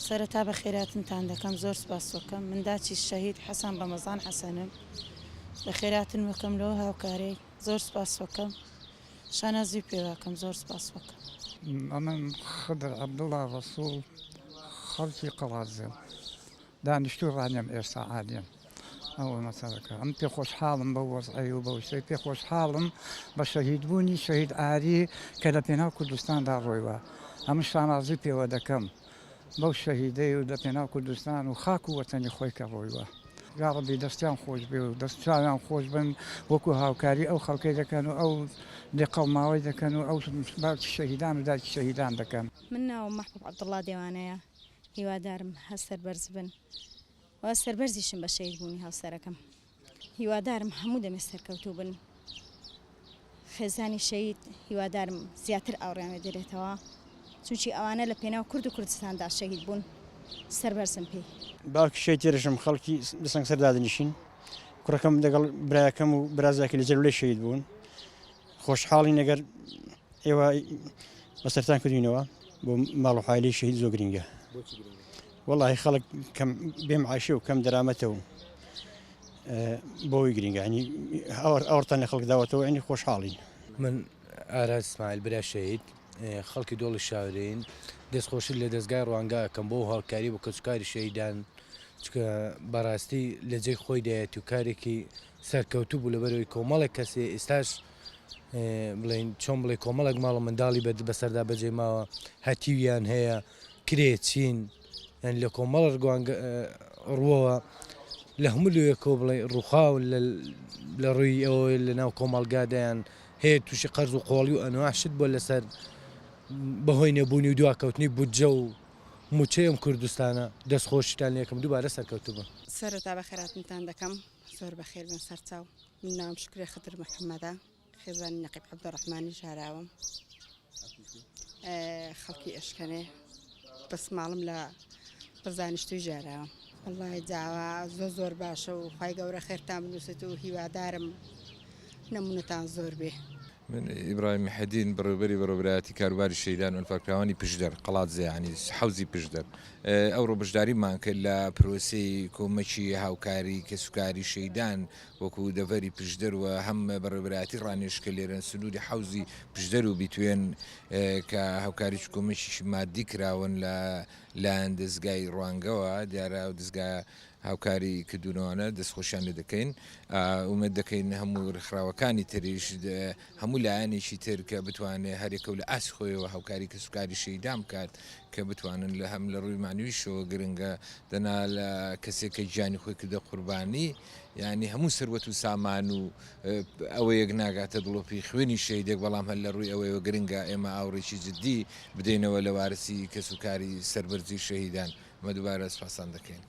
سەرەتا بە خێراتنتان دەکەم زۆر سپاس دەکەم منداچی شەهید حەسەن ڕەمەزان حەسەنم بە خێراتن وەکەم لەوە هاوکارەی زۆر سپاس دەکەم شانازی پێواکەم زۆر سپاس دەکەم. من خضر عەبدوڵڵا ڕەسوول خەڵکی قەڵازێڵ دانیشتووی ڕانیم ئێستا عالیم ئەوە مەسەلەکە ئەم پێ خۆشحاڵم بە وەزعی و بە شتەی پێ خۆشحاڵم بە شەهیدبوونی شەهید ئاری کە لە پێناو کوردستاندا ڕۆیوە ئەم شانازی پێوە دەکەم بەو شەهیدەی و لە پێناو کوردستان و خاک و وەتەنی خۆی کە ڕۆیوە. یا ڕەبی دەستیان خۆش بێ و دەستیان خۆش بن وەکو هاوکاری ئەو خەڵکەی دەکەن و ئەو لێقەڵماوەی دەکەن و ئەو باوکی شەهیدان و دایکی شەهیدان دەکەن. من ناوم مەحبوب عەبدوڵڵا دێوانەیە هیوادارم هەر سەربەرز بن و سەربەرزیشم بە شەهیدبوونی هاوسەرەکەم هیوادارم هەموو دەمێ سەرکەوتوو بن خێزانی شەهید هیوادارم زیاتر ئاوڕیان دەرێتەوە چونکی ئەوانە لە پێناو کورد و کوردستاندا شەهید بوون سەربەرزم پێی. باوکی شەهیدێرەشم خەڵکی لەسەنگ سەردادنیشین کوڕەکەم لەگەڵ برایەکەم و برازاکی لە جەلولەی شەهید بوون خۆشحاڵی نەگەر ئێوە بەسەرتان کردوینەوە بۆ ماڵ و حایلەی شەهید زۆر گرنگە. وەڵاهی خەڵک کەم بێم عایشە و کەم دەرامەتەوە بۆی گرنگە ینی ئەوڕتان لە خەڵک داوەتەوە ینی خۆشحاڵین. من ئاراز اسماعیل برا شەهید خەڵکی دۆڵی شاورین دەستخۆشی لە دەستگای ڕوانگاکەم بۆ هەڵکاری بۆ کەسوکاری شەهیدان چکە بەڕاستی لە جێی خۆی دەیەت و کارێکی سەرکەوتوو بوو لەبەرەوەی کۆمەڵێک کەسێ ئێستاش بڵین چۆن بڵێ کۆمەڵێک ماڵ و منداڵی بەسەردا بەجێ ماوە هەتیویان هەیە کرێچین لە کۆمەڵ ڕووەوە لە هەموو لەوەکەوە بڵێ ڕووخاو لە ڕووی ئەوە لە ناو کۆمەڵگادایان هەیە تووشی قەرز و قۆڵی و ئەنواعشت بۆ لەسەر بەهۆی نەبوونی و دواکەوتنی بودجە و موچەی ئەم کوردستانە دەستخۆشیتان لێکم دووبارە سەرکەوتوو بوون. سەرەتا بە خێراتنتان دەکەم زۆر بەخێر بن سەرچاو من ناوم شکرێ خدر محەممەدە خێزانی نەقیب عەبدوڕەحمانی ژاراوم خەڵکی ئەشکەنێ بەس ماڵم لە بەزانیشتوی ژاراوە وەڵڵاهی جاوا زۆر باشە و خوای گەورە خێرتان بنووسێت و هیوادارم نەمونەتان زۆر بێ. من ئیبراهیم حەدین بەڕێوەبەری کاروباری شەهیدان و ئەلفاکراوانی پشدەر قەڵات زەیانی حەوزی پشدەر ئەوڕۆ بەشداریمان کرد لە پرۆسەی کۆمەکی هاوکاری کەسوکاری شەهیدان وەکو دەڤەری پشدەر و هەم بەڕێوەبەتی ڕانێشکە لێرەن سنووری حەوزی پشدەر و بیتوێن کە هاوکاریش کۆمەکیشی مادی کراون لایەن دەستگای ڕوانگەوە دیارە و دەستگای هاوکاری کردوونەوەە دەستخۆشیان لێ دەکەین ئومێد دەکەین هەموو ڕخراوەکانی تریش هەموو لایەنێکی تر کە بتوانێت هەرێکە و لە ئاسی خۆیەوە هاوکاری کەسوکاری شەهیدان بکات کە بتوانن لە هەم لە ڕووی معنویشەوە گرنگە دەنا لە کەسێکە گیانی خۆی کردە قوربانی یعنی هەموو سەروەت و سامان و ئەوە یەک ناگاتە دڵۆپی خوێنی شەهیدێک بەڵام هەر لە ڕووی ئەوەیە گرنگە ئێمە ئاوڕێکی جددی بدەینەوە لە وارسی کەسوکاری سەربەرزی شەهیدان مە دووبارە سوپاسان دەکەین.